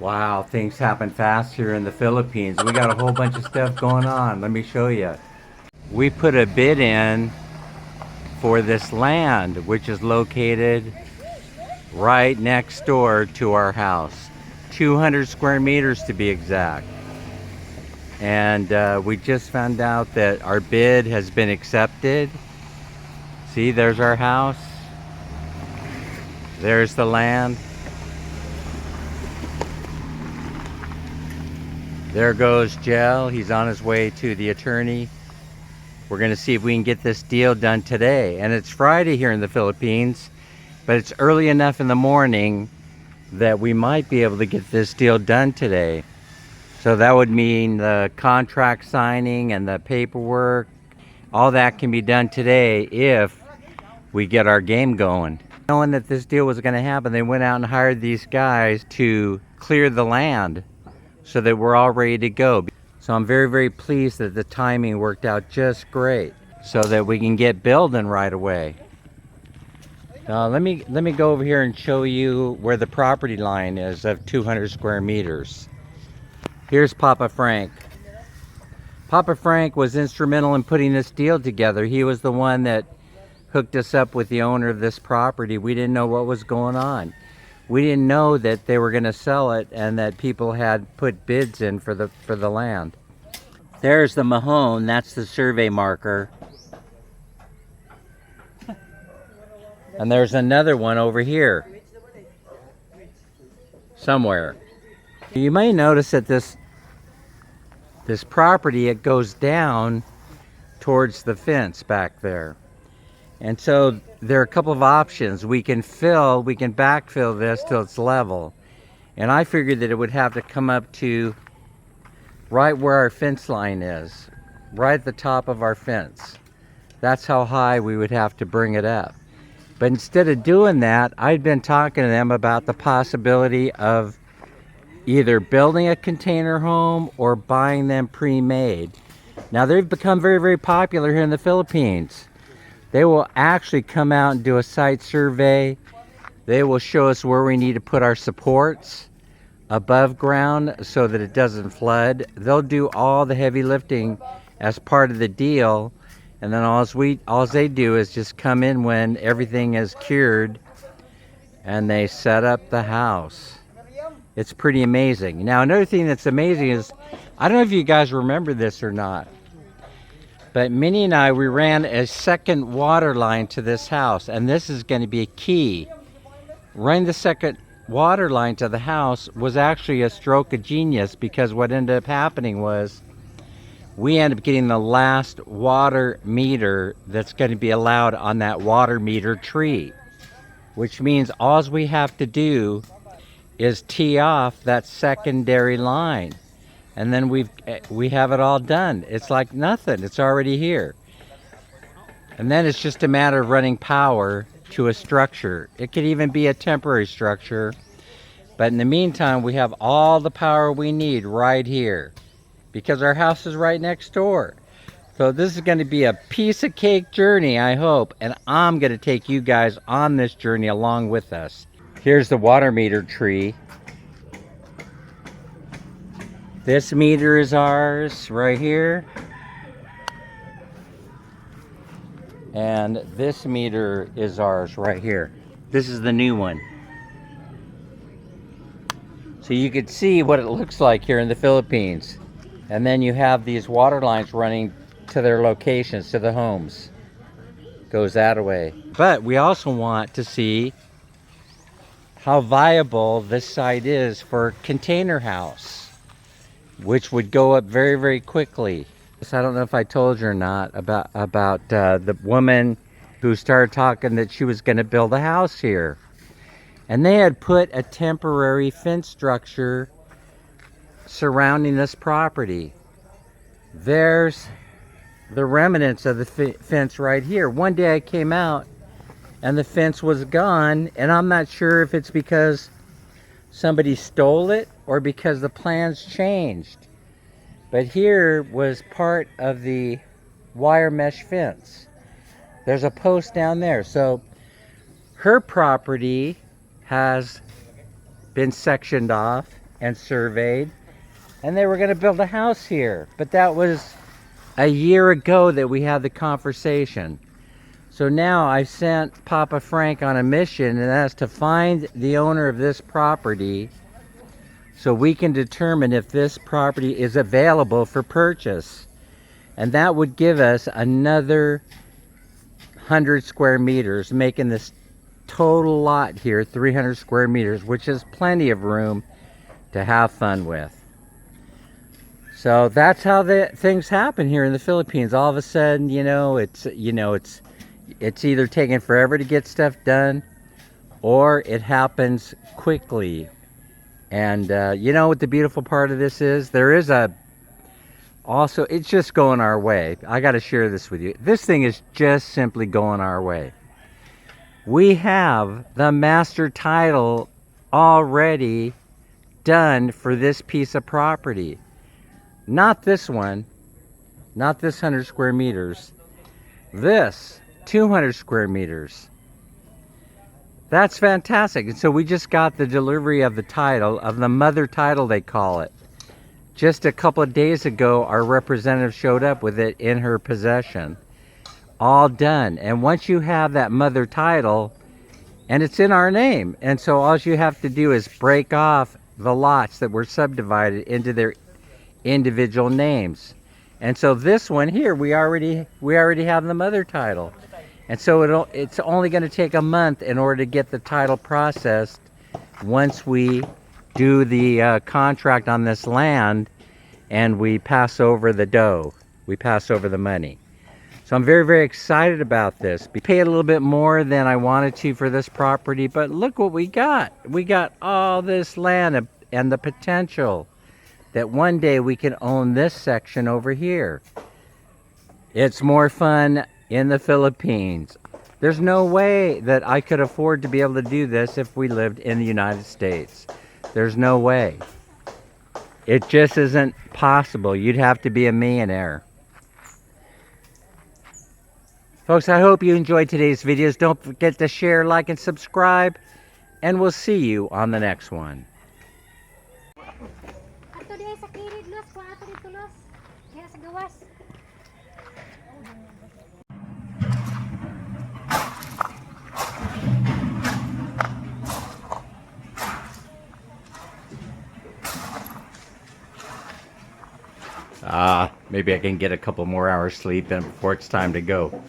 Wow, things happen fast here in the Philippines. We got a whole bunch of stuff going on. Let me show you. We put a bid in for this land, which is located right next door to our house. 200 square meters to be exact. And we just found out that our bid has been accepted. See, there's our house. There's the land. There goes Jell. He's on his way to the attorney. We're going to see if we can get this deal done today. And it's Friday here in the Philippines, but it's early enough in the morning that we might be able to get this deal done today. So that would mean the contract signing and the paperwork, all that can be done today if we get our game going. Knowing that this deal was going to happen, they went out and hired these guys to clear the land so that we're all ready to go. So I'm very, very pleased that the timing worked out just great so that we can get building right away. Let me go over here and show you where the property line is of 200 square meters. Here's Papa Frank. Papa Frank was instrumental in putting this deal together. He was the one that hooked us up with the owner of this property. We didn't know what was going on. We didn't know that they were going to sell it and that people had put bids in for the land. There's the Mahone. That's the survey marker. And there's another one over here somewhere. You may notice that this property, it goes down towards the fence back there. And so there are a couple of options. We can backfill this till it's level. And I figured that it would have to come up to right where our fence line is, right at the top of our fence. That's how high we would have to bring it up. But instead of doing that, I'd been talking to them about the possibility of either building a container home or buying them pre-made. Now they've become very, very popular here in the Philippines. They will actually come out and do a site survey. They will show us where we need to put our supports above ground so that it doesn't flood. They'll do all the heavy lifting as part of the deal. And then all they do is just come in when everything is cured and they set up the house. It's pretty amazing. Now, another thing that's amazing is, I don't know if you guys remember this or not, but Minnie and I, we ran a second water line to this house, and this is going to be key. Running the second water line to the house was actually a stroke of genius, because what ended up happening was we ended up getting the last water meter that's going to be allowed on that water meter tree, which means all we have to do is tee off that secondary line. And then we have it all done. It's like nothing. It's already here. And then it's just a matter of running power to a structure. It could even be a temporary structure. But in the meantime, we have all the power we need right here, because our house is right next door. So this is going to be a piece of cake journey, I hope. And I'm going to take you guys on this journey along with us. Here's the water meter tree. This meter is ours right here. And this meter is ours right here. This is the new one. So you could see what it looks like here in the Philippines. And then you have these water lines running to their locations, to the homes. Goes that way. But we also want to see how viable this site is for a container house, which would go up very, very quickly. So I don't know if I told you or not about the woman who started talking that she was going to build a house here. And they had put a temporary fence structure surrounding this property. There's the remnants of the fence right here. One day I came out and the fence was gone, and I'm not sure if it's because somebody stole it or because the plans changed. But here was part of the wire mesh fence. There's a post down there. So her property has been sectioned off and surveyed, and they were going to build a house here. But that was a year ago that we had the conversation. So now I've sent Papa Frank on a mission, and that's to find the owner of this property so we can determine if this property is available for purchase. And that would give us another 100 square meters, making this total lot here 300 square meters, which is plenty of room to have fun with. So that's how the things happen here in the Philippines. All of a sudden, it's either taking forever to get stuff done, or it happens quickly. And you know what the beautiful part of this is? There is also, it's just going our way. I got to share this with you. This thing is just simply going our way. We have the master title already done for this piece of property. Not this one, not this 100 square meters. This 200 square meters. That's fantastic. And so we just got the delivery of the title, of the mother title they call it. Just a couple of days ago, our representative showed up with it in her possession. All done. And once you have that mother title, and it's in our name, and so all you have to do is break off the lots that were subdivided into their individual names. And so this one here, we already have the mother title. And so it's only going to take a month in order to get the title processed once we do the contract on this land and we pass over the dough. We pass over the money. So I'm very, very excited about this. We paid a little bit more than I wanted to for this property, but look what we got. We got all this land and the potential that one day we can own this section over here. It's more fun in the Philippines. There's no way that I could afford to be able to do this if we lived in the United States. There's no way. It just isn't possible. You'd have to be a millionaire. Folks, I hope you enjoyed today's videos. Don't forget to share, like, and subscribe, and we'll see you on the next one. Maybe I can get a couple more hours sleep before it's time to go.